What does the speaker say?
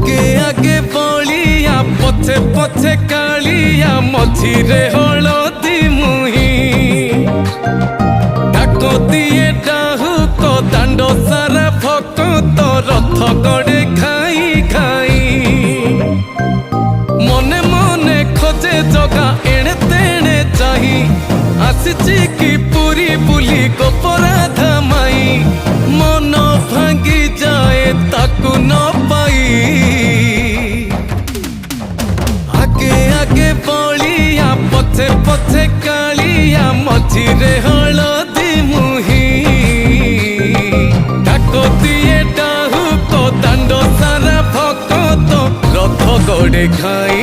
आगे आगे बलिया पछे पछे कालिया मझिरे हलदी मुही डाक दिए डाहुक दांड सारा भक्त रथ गड़े खाई खाई मने मने खोजे जगा एणे तेणे चाही आसिची कि पुरी बुली गोपराधा माई मन भांगी जाए ताकू न पाई आगे आगे बलिया पछे पछे कालिया मझिरे हलदी मुही डाक दिए डाहुक दांड सारा भक्त रथ गड़े खाई